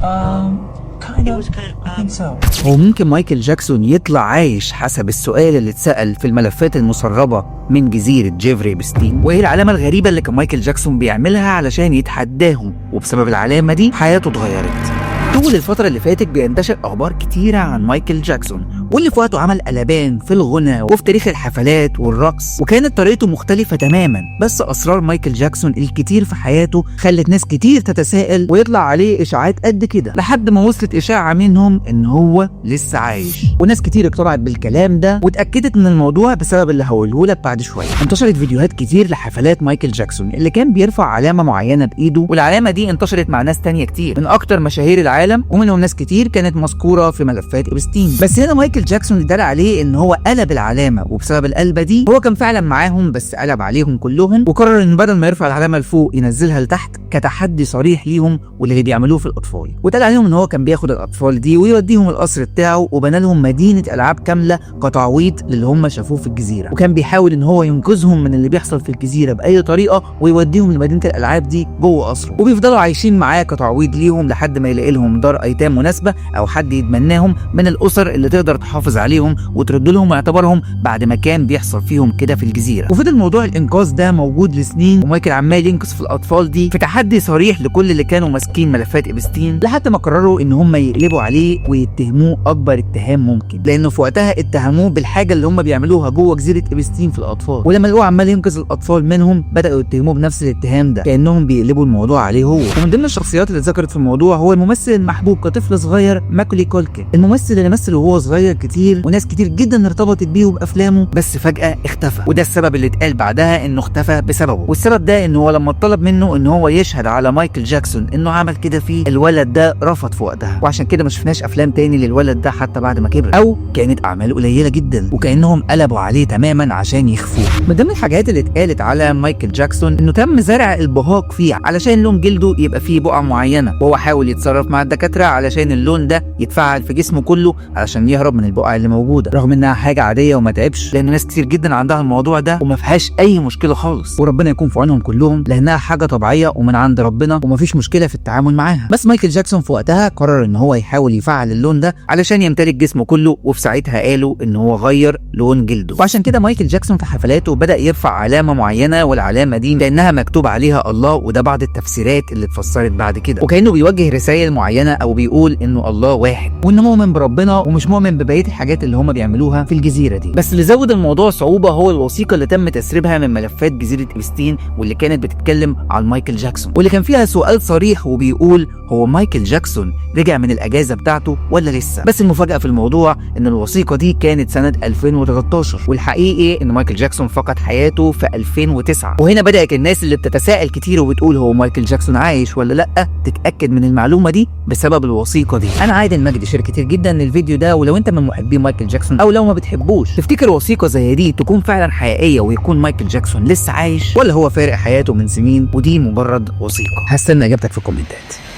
I think so. هو ممكن مايكل جاكسون يطلع عايش حسب السؤال اللي اتسأل في الملفات المسربة من جزيرة جيفري إبستين؟ وإيه العلامة الغريبة اللي كان مايكل جاكسون بيعملها علشان يتحداهم وبسبب العلامة دي حياته اتغيرت؟ طول الفترة اللي فاتت بينتشر أخبار كتيرة عن مايكل جاكسون، واللي في وقته عمل قلبان في الغنى وفي تاريخ الحفلات والرقص، وكانت طريقته مختلفة تماما. بس أسرار مايكل جاكسون الكتير في حياته خلت ناس كتير تتساءل ويطلع عليه إشاعات قد كده، لحد ما وصلت إشاعة منهم إن هو لسه عايش، وناس كتير اقتنعت بالكلام ده واتأكدت من الموضوع بسبب اللي هقوله لك بعد شوية. انتشرت فيديوهات كتير لحفلات مايكل جاكسون اللي كان بيرفع علامة معينة بإيده، والعلامة دي انتشرت مع ناس تانية كتير من أكتر مشاهير العالم، ومنهم ناس كتير كانت مذكورة في ملفات إبستين. بس هنا مايكل جاكسون ادار عليه ان هو قلب العلامة، وبسبب القلبة دي هو كان فعلا معاهم بس قلب عليهم كلهم، وقرر ان بدل ما يرفع العلامة لفوق ينزلها لتحت كتحدي صريح ليهم واللي بيعملوه في الاطفال. وتقال عليهم ان هو كان بياخد الاطفال دي ويوديهم القصر بتاعه، وبنى لهم مدينة العاب كاملة كتعويض للي هم شافوه في الجزيرة، وكان بيحاول ان هو ينقذهم من اللي بيحصل في الجزيرة باي طريقة ويوديهم لمدينة الالعاب دي جوه قصره، وبيفضلوا عايشين معاه كتعويض ليهم لحد ما يلاقي لهم دار ايتام مناسبة او حد يتمناهم من الاسر اللي تقدر تحافظ عليهم وترد لهم اعتبارهم بعد ما كان بيحصل فيهم كده في الجزيره. وفضل موضوع الانقاذ ده موجود لسنين، ومايكل عمال ينقذ في الاطفال دي في تحدي صريح لكل اللي كانوا ماسكين ملفات إبستين، لحد ما قرروا ان هم يقلبوا عليه ويتهموه اكبر اتهام ممكن، لانه في وقتها اتهموه بالحاجه اللي هم بيعملوها جوه جزيره إبستين في الاطفال. ولما لقوه عمال ينقذ الاطفال منهم بداوا يتهموه بنفس الاتهام ده، كانهم بيقلبوا الموضوع عليه هو. ومن ضمن الشخصيات اللي ذكرت في الموضوع هو الممثل المحبوب كطفل صغير ماكولي كولكن، الممثل اللي مثل وهو صغير كتير وناس كتير جدا ارتبطت بيه وبافلامه، بس فجاه اختفى. وده السبب اللي اتقال بعدها انه اختفى بسببه، والسبب ده انه هو لما اتطلب منه ان هو يشهد على مايكل جاكسون انه عمل كده فيه، الولد ده رفض في وقتها، وعشان كده ما شفناش افلام تاني للولد ده حتى بعد ما كبر، او كانت اعماله قليله جدا وكانهم قلبوا عليه تماما عشان يخفوه. من ضمن الحاجات اللي اتقالت على مايكل جاكسون انه تم زرع البهاق فيه علشان لون جلده يبقى فيه بقع معينه، وهو حاول يتصرف مع الدكاتره علشان اللون ده يتفعل في جسمه كله علشان يهرب من البقع اللي موجوده، رغم انها حاجه عاديه وما تعبش، لان ناس كتير جدا عندها الموضوع ده وما فيهاش اي مشكله خالص، وربنا يكون في عونهم كلهم لانها حاجه طبيعيه ومن عند ربنا وما فيش مشكله في التعامل معاها. بس مايكل جاكسون في وقتها قرر ان هو يحاول يفعل اللون ده علشان يمتلك جسمه كله، وفي ساعتها قالوا ان هو غير لون جلده. وعشان كده مايكل جاكسون في حفلاته بدا يرفع علامه معينه، والعلامه دي لانها مكتوب عليها الله، وده بعض التفسيرات اللي اتفسرت بعد كده، وكانه بيوجه رسائل معينه او بيقول انه الله واحد وانه مؤمن بربنا ومش مؤمن ببقيه الحاجات اللي هم بيعملوها في الجزيره دي. بس اللي زود الموضوع صعوبه هو الوثيقه اللي تم تسريبها من ملفات جزيره إبستين، واللي كانت بتتكلم عن مايكل جاكسون، واللي كان فيها سؤال صريح وبيقول هو مايكل جاكسون رجع من الاجازه بتاعته ولا لسه؟ بس المفاجاه في الموضوع ان الوثيقه دي كانت سنه 2013، والحقيقي ان مايكل جاكسون فقد حياته في 2009. وهنا بدات الناس اللي بتتساءل كتير وبتقول هو مايكل جاكسون عايش ولا لا تتاكد من المعلومه دي بسبب الوثيقه دي. انا عادل مجدي، شير كتير جدا للفيديو ده، ولو انت من محبين مايكل جاكسون او لو ما بتحبوش، تفتكر وثيقه زي دي تكون فعلا حقيقيه ويكون مايكل جاكسون لسه عايش، ولا هو فارق حياته من سنين ودي مجرد وثيقه؟ هستنى اجابتك في الكومنتات.